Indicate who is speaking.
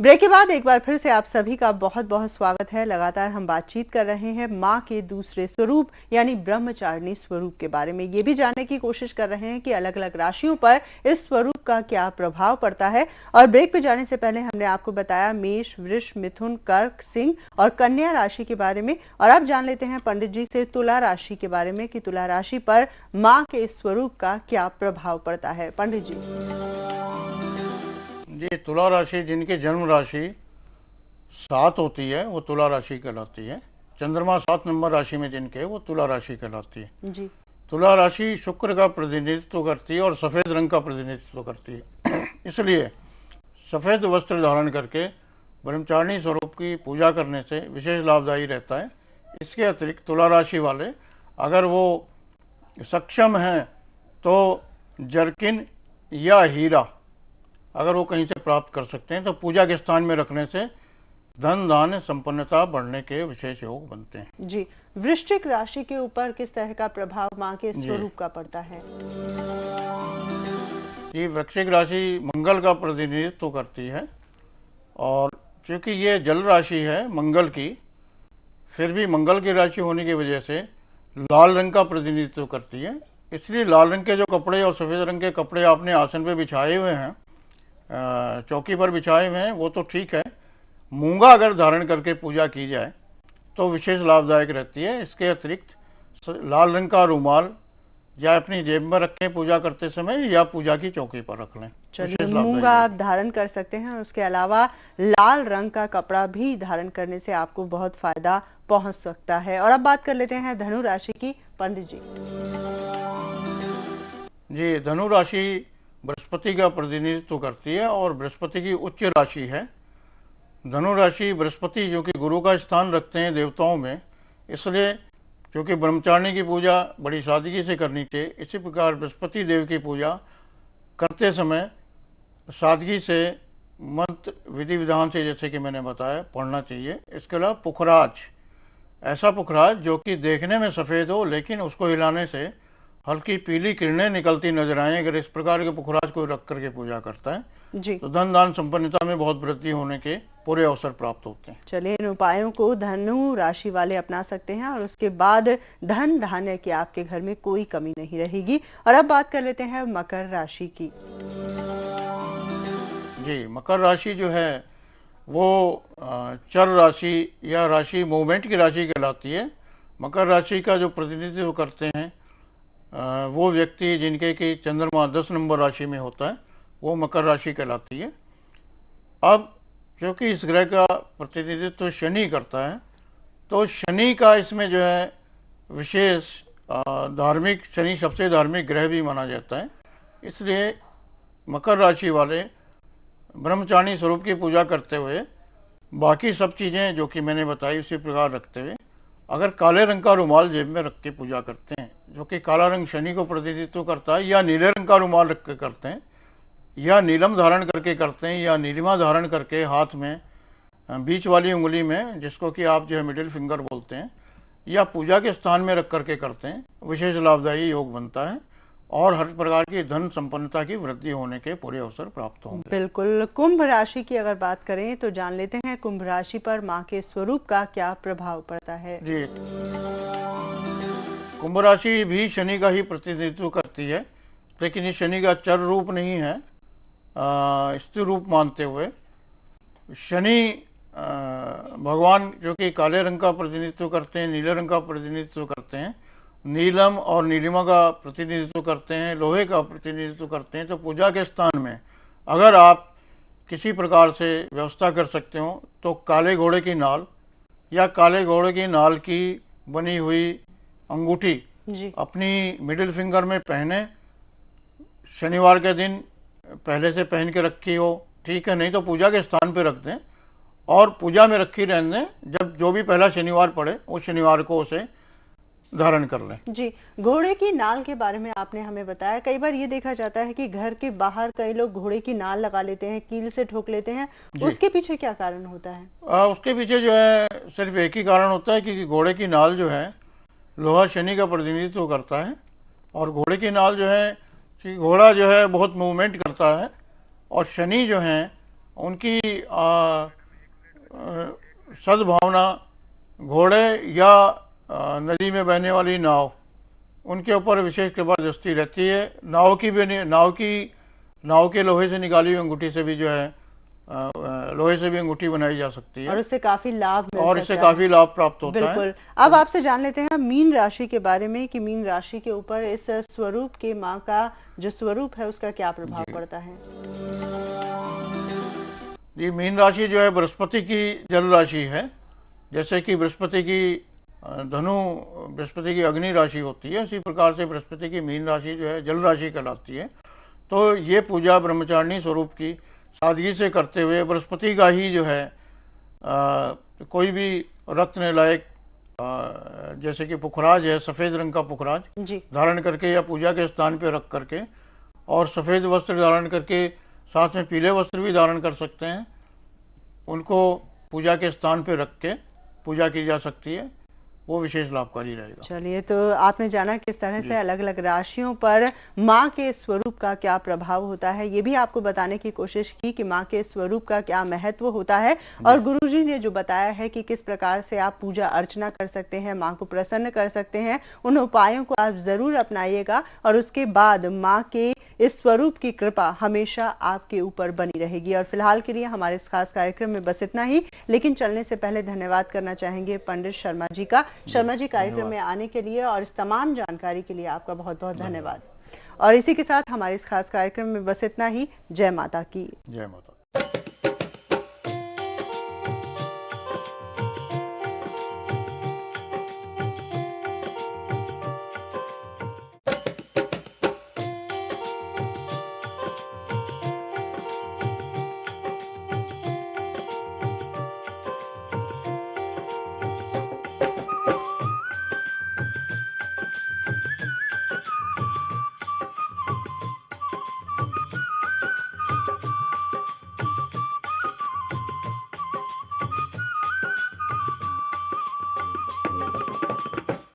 Speaker 1: Break के बाद एक बार फिर से आप सभी का बहुत बहुत स्वागत है। लगातार हम बातचीत कर रहे हैं माँ के दूसरे स्वरूप यानी ब्रह्मचारिणी स्वरूप के बारे में। ये भी जानने की कोशिश कर रहे हैं कि अलग अलग राशियों पर इस स्वरूप का क्या प्रभाव पड़ता है। और ब्रेक पे जाने से पहले हमने आपको बताया मेष, वृष, मिथुन, कर्क, सिंह और कन्या राशि के बारे में। और अब जान लेते हैं पंडित जी से तुला राशि के बारे में कि तुला राशि पर माँ के इस स्वरूप का क्या प्रभाव पड़ता है। पंडित जी
Speaker 2: जी, तुला राशि जिनकी जन्म राशि 7 होती है वो तुला राशि कहलाती है। चंद्रमा 7 नंबर राशि में जिनके वो तुला राशि कहलाती है।
Speaker 1: जी,
Speaker 2: तुला राशि शुक्र का प्रतिनिधित्व करती है और सफेद रंग का प्रतिनिधित्व करती है। इसलिए सफेद वस्त्र धारण करके ब्रह्मचारिणी स्वरूप की पूजा करने से विशेष लाभदायी रहता है। इसके अतिरिक्त तुला राशि वाले अगर वो सक्षम हैं तो जर्किन या हीरा अगर वो कहीं से प्राप्त कर सकते हैं तो पूजा के स्थान में रखने से धन धान्य संपन्नता बढ़ने के विशेष योग बनते हैं।
Speaker 1: जी, वृश्चिक राशि के ऊपर किस तरह का प्रभाव माँ के स्वरूप का पड़ता है?
Speaker 2: ये वृश्चिक राशि मंगल का प्रतिनिधित्व करती है और चूंकि ये जल राशि है मंगल की, फिर भी मंगल की राशि होने की वजह से लाल रंग का प्रतिनिधित्व करती है। इसलिए लाल रंग के जो कपड़े और सफ़ेद रंग के कपड़े आपने आसन पे बिछाए हुए हैं, चौकी पर बिछाए हुए हैं, वो तो ठीक है। मूंगा अगर धारण करके पूजा की जाए तो विशेष लाभदायक रहती है। इसके अतिरिक्त लाल रंग का रुमाल या अपनी जेब में रखें पूजा करते समय या पूजा की चौकी पर रख लें।
Speaker 1: चलिए, मूंगा आप धारण कर सकते हैं। उसके अलावा लाल रंग का कपड़ा भी धारण करने से आपको बहुत फायदा पहुंच सकता है। और अब बात कर लेते हैं धनु राशि की। पंडित जी
Speaker 2: जी, धनु राशि बृहस्पति का प्रतिनिधित्व करती है और बृहस्पति की उच्च राशि है। धनु राशि बृहस्पति जो कि गुरु का स्थान रखते हैं देवताओं में, इसलिए क्योंकि ब्रह्मचारिणी की पूजा बड़ी सादगी से करनी चाहिए, इसी प्रकार बृहस्पति देव की पूजा करते समय सादगी से मंत्र विधि विधान से जैसे कि मैंने बताया पढ़ना चाहिए। इसके अलावा पुखराज, ऐसा पुखराज जो कि देखने में सफ़ेद हो लेकिन उसको हिलाने से हल्की पीली किरणें निकलती नजर आए, अगर इस प्रकार के पुखराज को रख करके पूजा करता है
Speaker 1: जी,
Speaker 2: तो धन दान संपन्नता में बहुत वृद्धि होने के पूरे अवसर प्राप्त होते हैं।
Speaker 1: चलिए, इन उपायों को धनु राशि वाले अपना सकते हैं और उसके बाद धन धान्य की आपके घर में कोई कमी नहीं रहेगी। और अब बात कर लेते हैं मकर राशि की।
Speaker 2: जी, मकर राशि जो है वो चर राशि या राशि मूवमेंट की राशि कहलाती है। मकर राशि का जो प्रतिनिधित्व करते हैं वो व्यक्ति जिनके कि चंद्रमा 10 नंबर राशि में होता है वो मकर राशि कहलाती है। अब क्योंकि इस ग्रह का प्रतिनिधित्व शनि करता है तो शनि का इसमें जो है विशेष धार्मिक, शनि सबसे धार्मिक ग्रह भी माना जाता है। इसलिए मकर राशि वाले ब्रह्मचारिणी स्वरूप की पूजा करते हुए बाकी सब चीज़ें जो कि मैंने बताई उसी प्रकार रखते हुए अगर काले रंग का रुमाल जेब में रख के पूजा करते हैं जो कि काला रंग शनि को प्रतिनिधित्व करता है, या नीले रंग का रुमाल रख के करते हैं, या नीलम धारण करके करते हैं, या नीलिमा धारण करके हाथ में बीच वाली उंगली में जिसको कि आप जो है मिडिल फिंगर बोलते हैं, या पूजा के स्थान में रख करके करते हैं, विशेष लाभदायी योग बनता है और हर प्रकार की धन संपन्नता की वृद्धि होने के पूरे अवसर प्राप्त होंगे।
Speaker 1: बिल्कुल। कुंभ राशि की अगर बात करें तो जान लेते हैं कुंभ राशि पर माँ के स्वरूप का क्या प्रभाव पड़ता है।
Speaker 2: जी, कुंभ राशि भी शनि का ही प्रतिनिधित्व करती है, लेकिन ये शनि का चर रूप नहीं है, स्थिर रूप मानते हुए शनि भगवान जो कि काले रंग का प्रतिनिधित्व करते हैं, नीले रंग का प्रतिनिधित्व करते हैं, नीलम और नीलिमा का प्रतिनिधित्व करते हैं, लोहे का प्रतिनिधित्व करते हैं। तो पूजा के स्थान में अगर आप किसी प्रकार से व्यवस्था कर सकते हो तो काले घोड़े की नाल या काले घोड़े की नाल की बनी हुई अंगूठी
Speaker 1: जी,
Speaker 2: अपनी मिडिल फिंगर में पहने, शनिवार के दिन पहले से पहन के रखी हो ठीक है, नहीं तो पूजा के स्थान पे रख दें और पूजा में रखी रहने दें। जब जो भी पहला शनिवार पड़े उस शनिवार को उसे धारण कर लें।
Speaker 1: जी, घोड़े की नाल के बारे में आपने हमें बताया। कई बार ये देखा जाता है कि घर के बाहर कई लोग घोड़े की नाल लगा लेते हैं, कील से ठोक लेते हैं, उसके पीछे क्या कारण होता है?
Speaker 2: उसके पीछे जो है सिर्फ एक ही कारण होता है कि घोड़े की नाल जो है लोहा शनि का प्रतिनिधित्व करता है और घोड़े की नाल जो है कि घोड़ा जो है बहुत मूवमेंट करता है और शनि जो है उनकी सद्भावना, घोड़े या नदी में बहने वाली नाव, उनके ऊपर विशेष कृपा दृष्टि रहती है। नाव के लोहे से निकाली हुई अंगूठी से भी जो है लोहे से भी अंगूठी बनाई जा सकती है
Speaker 1: और उससे काफी लाभ मिल
Speaker 2: और इससे काफी लाभ प्राप्त होता है।
Speaker 1: बिल्कुल। अब आपसे जान लेते हैं मीन राशि के बारे में कि मीन राशि के ऊपर इस स्वरूप के माँ का जो स्वरूप है उसका क्या प्रभाव पड़ता है।
Speaker 2: जी, मीन राशि जो है बृहस्पति की जल राशि है। जैसे कि बृहस्पति की बृहस्पति की अग्नि राशि होती है, उसी प्रकार से बृहस्पति की मीन राशि जो है जल राशि कहलाती है। तो ये पूजा ब्रह्मचारिणी स्वरूप की सादगी से करते हुए बृहस्पति का ही जो है कोई भी रत्न लायक जैसे कि पुखराज है, सफेद रंग का पुखराज धारण करके या पूजा के स्थान पे रख करके, और सफेद वस्त्र धारण करके साथ में पीले वस्त्र भी धारण कर सकते हैं, उनको पूजा के स्थान पे रख के पूजा की जा सकती है, वो विशेष लाभकारी रहेगा।
Speaker 1: चलिए, तो आपने जाना किस तरह से अलग अलग राशियों पर माँ के स्वरूप का क्या प्रभाव होता है, ये भी आपको बताने की कोशिश की कि माँ के स्वरूप का क्या महत्व होता है। और गुरुजी ने जो बताया है कि किस प्रकार से आप पूजा अर्चना कर सकते हैं, माँ को प्रसन्न कर सकते हैं, उन उपायों को आप जरूर अपनाइएगा और उसके बाद माँ के इस स्वरूप की कृपा हमेशा आपके ऊपर बनी रहेगी। और फिलहाल के लिए हमारे इस खास कार्यक्रम में बस इतना ही, लेकिन चलने से पहले धन्यवाद करना चाहेंगे पंडित शर्मा जी का। शर्मा जी, कार्यक्रम में आने के लिए और इस तमाम जानकारी के लिए आपका बहुत बहुत धन्यवाद। और इसी के साथ हमारे इस खास कार्यक्रम में बस इतना ही। जय माता की।
Speaker 2: जय माता।